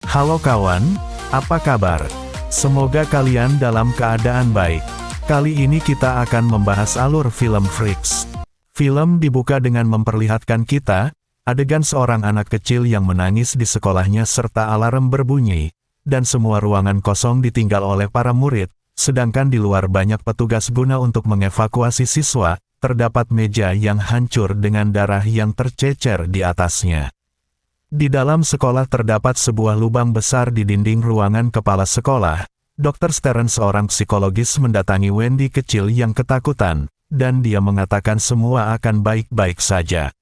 Halo kawan, apa kabar? Semoga kalian dalam keadaan baik. Kali ini kita akan membahas alur film Freaks. Film dibuka dengan memperlihatkan kita, adegan seorang anak kecil yang menangis di sekolahnya serta alarm berbunyi, dan semua ruangan kosong ditinggal oleh para murid, sedangkan di luar banyak petugas guna untuk mengevakuasi siswa, terdapat meja yang hancur dengan darah yang tercecer di atasnya. Di dalam sekolah terdapat sebuah lubang besar di dinding ruangan kepala sekolah. Dr. Stern, seorang psikologis, mendatangi Wendy kecil yang ketakutan, dan dia mengatakan semua akan baik-baik saja.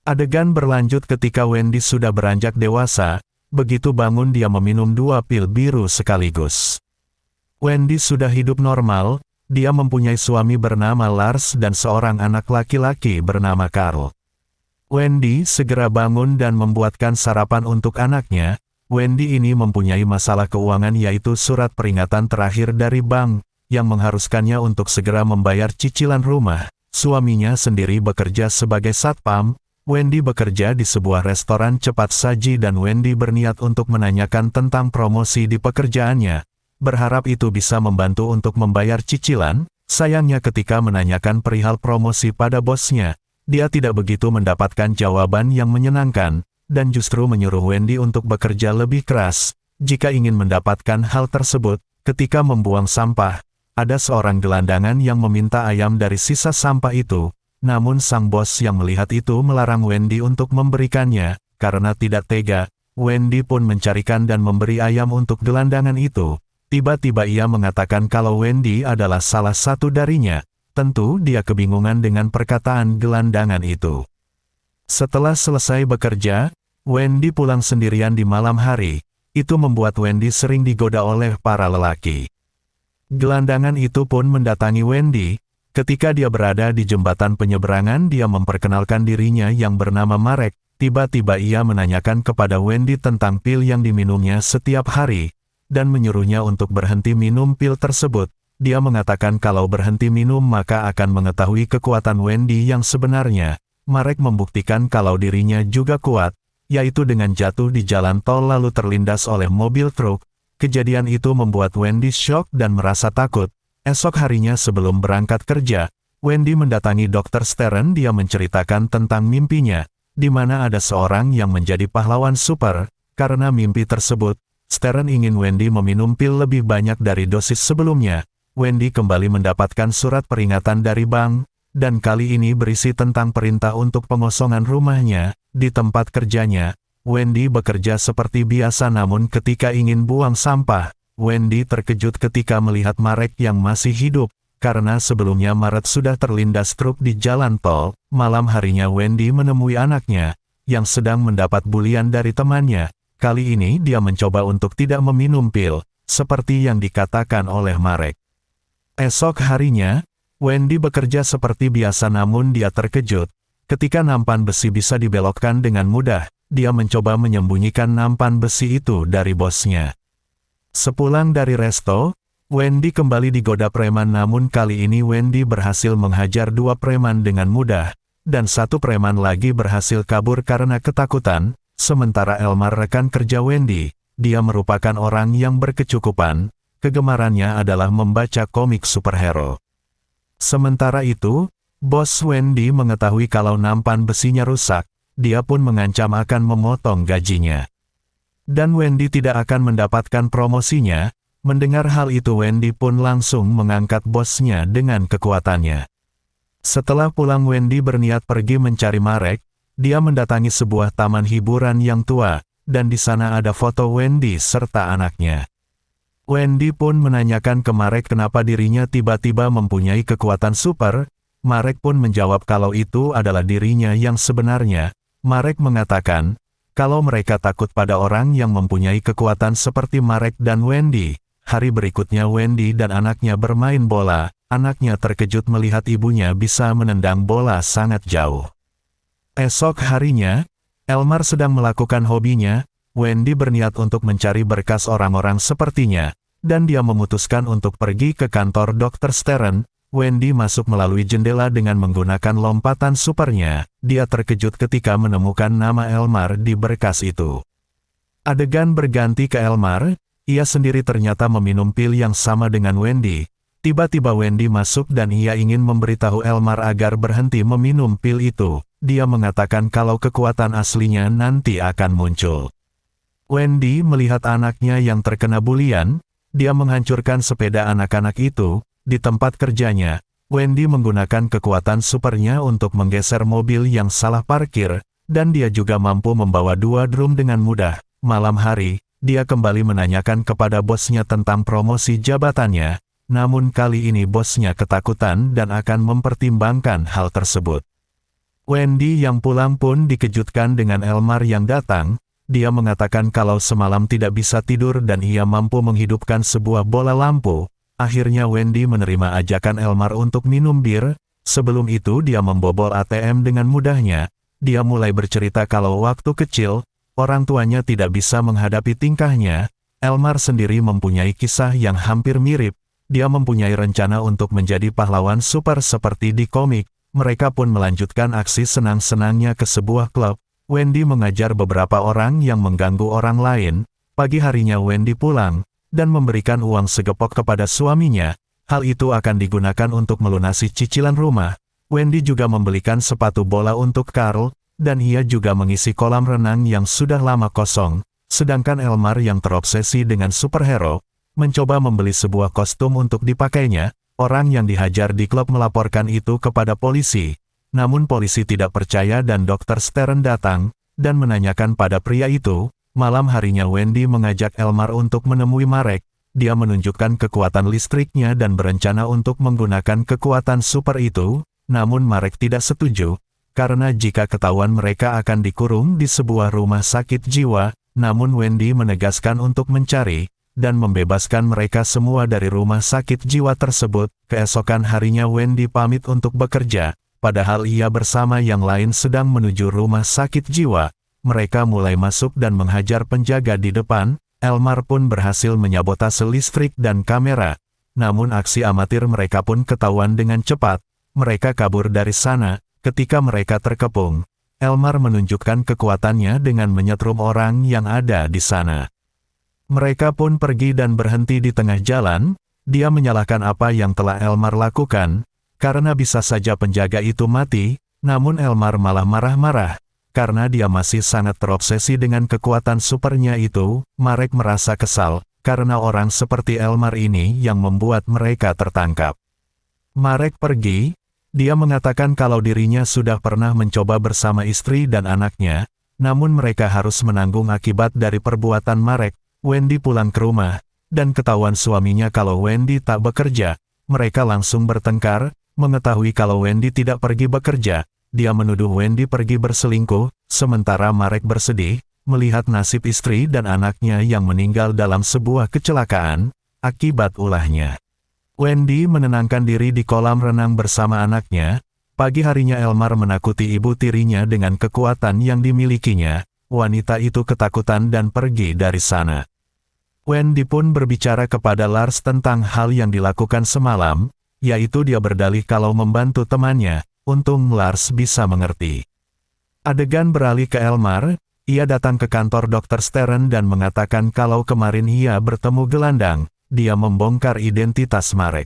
Adegan berlanjut ketika Wendy sudah beranjak dewasa, begitu bangun dia meminum 2 pil biru sekaligus. Wendy sudah hidup normal, dia mempunyai suami bernama Lars dan seorang anak laki-laki bernama Carl. Wendy segera bangun dan membuatkan sarapan untuk anaknya. Wendy ini mempunyai masalah keuangan, yaitu surat peringatan terakhir dari bank, yang mengharuskannya untuk segera membayar cicilan rumah. Suaminya sendiri bekerja sebagai satpam. Wendy bekerja di sebuah restoran cepat saji dan Wendy berniat untuk menanyakan tentang promosi di pekerjaannya, berharap itu bisa membantu untuk membayar cicilan. Sayangnya ketika menanyakan perihal promosi pada bosnya, dia tidak begitu mendapatkan jawaban yang menyenangkan, dan justru menyuruh Wendy untuk bekerja lebih keras. Jika ingin mendapatkan hal tersebut, ketika membuang sampah, ada seorang gelandangan yang meminta ayam dari sisa sampah itu, namun sang bos yang melihat itu melarang Wendy untuk memberikannya, karena tidak tega. Wendy pun mencarikan dan memberi ayam untuk gelandangan itu. Tiba-tiba ia mengatakan kalau Wendy adalah salah satu darinya. Tentu dia kebingungan dengan perkataan gelandangan itu. Setelah selesai bekerja, Wendy pulang sendirian di malam hari. Itu membuat Wendy sering digoda oleh para lelaki. Gelandangan itu pun mendatangi Wendy. Ketika dia berada di jembatan penyeberangan, dia memperkenalkan dirinya yang bernama Marek. Tiba-tiba ia menanyakan kepada Wendy tentang pil yang diminumnya setiap hari, dan menyuruhnya untuk berhenti minum pil tersebut. Dia mengatakan kalau berhenti minum maka akan mengetahui kekuatan Wendy yang sebenarnya. Marek membuktikan kalau dirinya juga kuat, yaitu dengan jatuh di jalan tol lalu terlindas oleh mobil truk. Kejadian itu membuat Wendy syok dan merasa takut. Esok harinya sebelum berangkat kerja, Wendy mendatangi Dr. Stern. Dia menceritakan tentang mimpinya, di mana ada seorang yang menjadi pahlawan super. Karena mimpi tersebut, Stern ingin Wendy meminum pil lebih banyak dari dosis sebelumnya. Wendy kembali mendapatkan surat peringatan dari bank, dan kali ini berisi tentang perintah untuk pengosongan rumahnya. Di tempat kerjanya, Wendy bekerja seperti biasa, namun ketika ingin buang sampah, Wendy terkejut ketika melihat Marek yang masih hidup, karena sebelumnya Marek sudah terlindas truk di jalan tol. Malam harinya Wendy menemui anaknya, yang sedang mendapat bulian dari temannya. Kali ini dia mencoba untuk tidak meminum pil, seperti yang dikatakan oleh Marek. Esok harinya, Wendy bekerja seperti biasa, namun dia terkejut. Ketika nampan besi bisa dibelokkan dengan mudah, dia mencoba menyembunyikan nampan besi itu dari bosnya. Sepulang dari resto, Wendy kembali digoda preman, namun kali ini Wendy berhasil menghajar 2 preman dengan mudah, dan 1 preman lagi berhasil kabur karena ketakutan. Sementara Elmar, rekan kerja Wendy, dia merupakan orang yang berkecukupan. Kegemarannya adalah membaca komik superhero. Sementara itu, bos Wendy mengetahui kalau nampan besinya rusak. Dia pun mengancam akan memotong gajinya. Dan Wendy tidak akan mendapatkan promosinya. Mendengar hal itu, Wendy pun langsung mengangkat bosnya dengan kekuatannya. Setelah pulang, Wendy berniat pergi mencari Marek. Dia mendatangi sebuah taman hiburan yang tua, dan di sana ada foto Wendy serta anaknya. Wendy pun menanyakan ke Marek kenapa dirinya tiba-tiba mempunyai kekuatan super. Marek pun menjawab kalau itu adalah dirinya yang sebenarnya. Marek mengatakan, kalau mereka takut pada orang yang mempunyai kekuatan seperti Marek dan Wendy. Hari berikutnya Wendy dan anaknya bermain bola. Anaknya terkejut melihat ibunya bisa menendang bola sangat jauh. Esok harinya, Elmar sedang melakukan hobinya. Wendy berniat untuk mencari berkas orang-orang sepertinya, dan dia memutuskan untuk pergi ke kantor Dr. Stern. Wendy masuk melalui jendela dengan menggunakan lompatan supernya. Dia terkejut ketika menemukan nama Elmar di berkas itu. Adegan berganti ke Elmar, ia sendiri ternyata meminum pil yang sama dengan Wendy. Tiba-tiba Wendy masuk dan ia ingin memberitahu Elmar agar berhenti meminum pil itu. Dia mengatakan kalau kekuatan aslinya nanti akan muncul. Wendy melihat anaknya yang terkena bulian, dia menghancurkan sepeda anak-anak itu. Di tempat kerjanya, Wendy menggunakan kekuatan supernya untuk menggeser mobil yang salah parkir, dan dia juga mampu membawa 2 drum dengan mudah. Malam hari, dia kembali menanyakan kepada bosnya tentang promosi jabatannya, namun kali ini bosnya ketakutan dan akan mempertimbangkan hal tersebut. Wendy yang pulang pun dikejutkan dengan Elmar yang datang. Dia mengatakan kalau semalam tidak bisa tidur dan ia mampu menghidupkan sebuah bola lampu. Akhirnya Wendy menerima ajakan Elmar untuk minum bir. Sebelum itu dia membobol ATM dengan mudahnya. Dia mulai bercerita kalau waktu kecil, orang tuanya tidak bisa menghadapi tingkahnya. Elmar sendiri mempunyai kisah yang hampir mirip. Dia mempunyai rencana untuk menjadi pahlawan super seperti di komik. Mereka pun melanjutkan aksi senang-senangnya ke sebuah klub. Wendy mengajar beberapa orang yang mengganggu orang lain. Pagi harinya Wendy pulang, dan memberikan uang segepok kepada suaminya. Hal itu akan digunakan untuk melunasi cicilan rumah. Wendy juga membelikan sepatu bola untuk Carl, dan ia juga mengisi kolam renang yang sudah lama kosong. Sedangkan Elmar yang terobsesi dengan superhero, mencoba membeli sebuah kostum untuk dipakainya. Orang yang dihajar di klub melaporkan itu kepada polisi. Namun polisi tidak percaya dan Dr. Stern datang, dan menanyakan pada pria itu. Malam harinya Wendy mengajak Elmar untuk menemui Marek. Dia menunjukkan kekuatan listriknya dan berencana untuk menggunakan kekuatan super itu. Namun Marek tidak setuju, karena jika ketahuan mereka akan dikurung di sebuah rumah sakit jiwa. Namun Wendy menegaskan untuk mencari dan membebaskan mereka semua dari rumah sakit jiwa tersebut. Keesokan harinya Wendy pamit untuk bekerja, padahal ia bersama yang lain sedang menuju rumah sakit jiwa. Mereka mulai masuk dan menghajar penjaga di depan. Elmar pun berhasil menyabotase listrik dan kamera. Namun aksi amatir mereka pun ketahuan dengan cepat. Mereka kabur dari sana. Ketika mereka terkepung, Elmar menunjukkan kekuatannya dengan menyetrum orang yang ada di sana. Mereka pun pergi dan berhenti di tengah jalan. Dia menyalahkan apa yang telah Elmar lakukan, karena bisa saja penjaga itu mati. Namun Elmar malah marah-marah, karena dia masih sangat terobsesi dengan kekuatan supernya itu. Marek merasa kesal, karena orang seperti Elmar ini yang membuat mereka tertangkap. Marek pergi. Dia mengatakan kalau dirinya sudah pernah mencoba bersama istri dan anaknya, namun mereka harus menanggung akibat dari perbuatan Marek. Wendy pulang ke rumah, dan ketahuan suaminya kalau Wendy tak bekerja. Mereka langsung bertengkar. Mengetahui kalau Wendy tidak pergi bekerja, dia menuduh Wendy pergi berselingkuh, sementara Marek bersedih, melihat nasib istri dan anaknya yang meninggal dalam sebuah kecelakaan, akibat ulahnya. Wendy menenangkan diri di kolam renang bersama anaknya. Pagi harinya Elmar menakuti ibu tirinya dengan kekuatan yang dimilikinya. Wanita itu ketakutan dan pergi dari sana. Wendy pun berbicara kepada Lars tentang hal yang dilakukan semalam, yaitu dia berdalih kalau membantu temannya. Untung Lars bisa mengerti. Adegan beralih ke Elmar. Ia datang ke kantor Dr. Stern dan mengatakan kalau kemarin ia bertemu gelandang. Dia membongkar identitas Marek.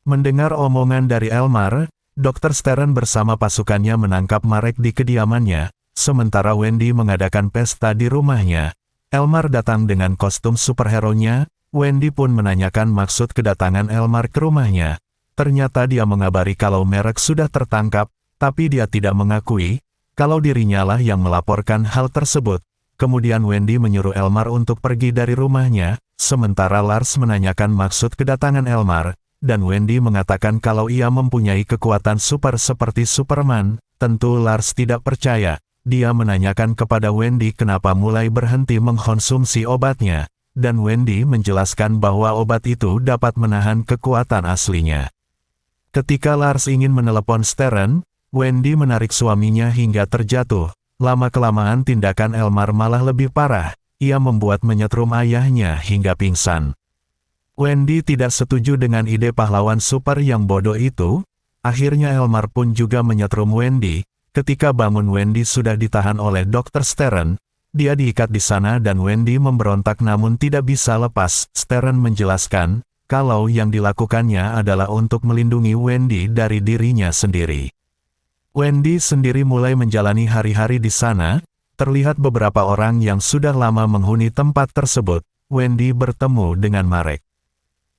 Mendengar omongan dari Elmar, Dr. Stern bersama pasukannya menangkap Marek di kediamannya, sementara Wendy mengadakan pesta di rumahnya. Elmar datang dengan kostum superhero-nya. Wendy pun menanyakan maksud kedatangan Elmar ke rumahnya. Ternyata dia mengabari kalau Marek sudah tertangkap, tapi dia tidak mengakui kalau dirinya lah yang melaporkan hal tersebut. Kemudian Wendy menyuruh Elmar untuk pergi dari rumahnya, sementara Lars menanyakan maksud kedatangan Elmar, dan Wendy mengatakan kalau ia mempunyai kekuatan super seperti Superman. Tentu Lars tidak percaya. Dia menanyakan kepada Wendy kenapa mulai berhenti mengkonsumsi obatnya, dan Wendy menjelaskan bahwa obat itu dapat menahan kekuatan aslinya. Ketika Lars ingin menelepon Stern, Wendy menarik suaminya hingga terjatuh. Lama-kelamaan tindakan Elmar malah lebih parah. Ia membuat menyetrum ayahnya hingga pingsan. Wendy tidak setuju dengan ide pahlawan super yang bodoh itu. Akhirnya Elmar pun juga menyetrum Wendy. Ketika bangun Wendy sudah ditahan oleh Dr. Stern. dia diikat di sana dan Wendy memberontak namun tidak bisa lepas. Stern menjelaskan, kalau yang dilakukannya adalah untuk melindungi Wendy dari dirinya sendiri. Wendy sendiri mulai menjalani hari-hari di sana, terlihat beberapa orang yang sudah lama menghuni tempat tersebut. Wendy bertemu dengan Marek.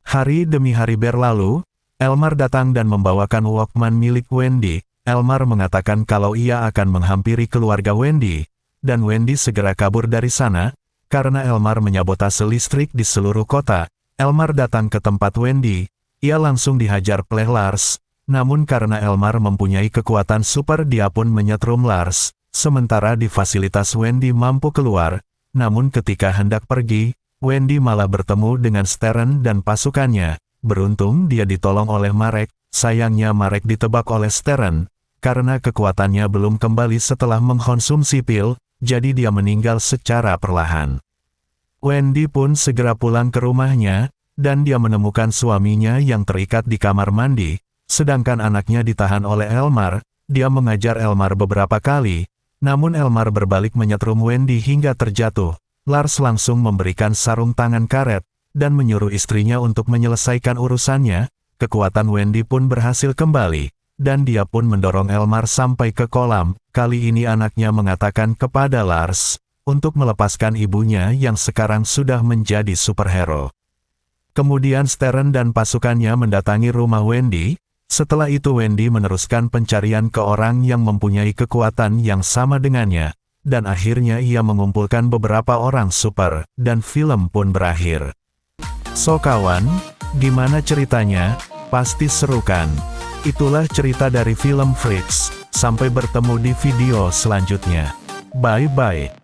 Hari demi hari berlalu, Elmar datang dan membawakan Walkman milik Wendy. Elmar mengatakan kalau ia akan menghampiri keluarga Wendy, dan Wendy segera kabur dari sana, karena Elmar menyabotase listrik di seluruh kota. Elmar datang ke tempat Wendy, ia langsung dihajar oleh Lars, namun karena Elmar mempunyai kekuatan super dia pun menyetrum Lars, sementara di fasilitas Wendy mampu keluar, namun ketika hendak pergi, Wendy malah bertemu dengan Stern dan pasukannya. Beruntung dia ditolong oleh Marek, sayangnya Marek ditebak oleh Stern, karena kekuatannya belum kembali setelah mengkonsumsi pil, jadi dia meninggal secara perlahan. Wendy pun segera pulang ke rumahnya, dan dia menemukan suaminya yang terikat di kamar mandi, sedangkan anaknya ditahan oleh Elmar. Dia mengajar Elmar beberapa kali, namun Elmar berbalik menyetrum Wendy hingga terjatuh. Lars langsung memberikan sarung tangan karet, dan menyuruh istrinya untuk menyelesaikan urusannya. Kekuatan Wendy pun berhasil kembali, dan dia pun mendorong Elmar sampai ke kolam. Kali ini anaknya mengatakan kepada Lars, untuk melepaskan ibunya yang sekarang sudah menjadi superhero. Kemudian Stern dan pasukannya mendatangi rumah Wendy. Setelah itu Wendy meneruskan pencarian ke orang yang mempunyai kekuatan yang sama dengannya, dan akhirnya ia mengumpulkan beberapa orang super, dan film pun berakhir. So kawan, gimana ceritanya? Pasti seru kan? Itulah cerita dari film Freaks. Sampai bertemu di video selanjutnya. Bye-bye.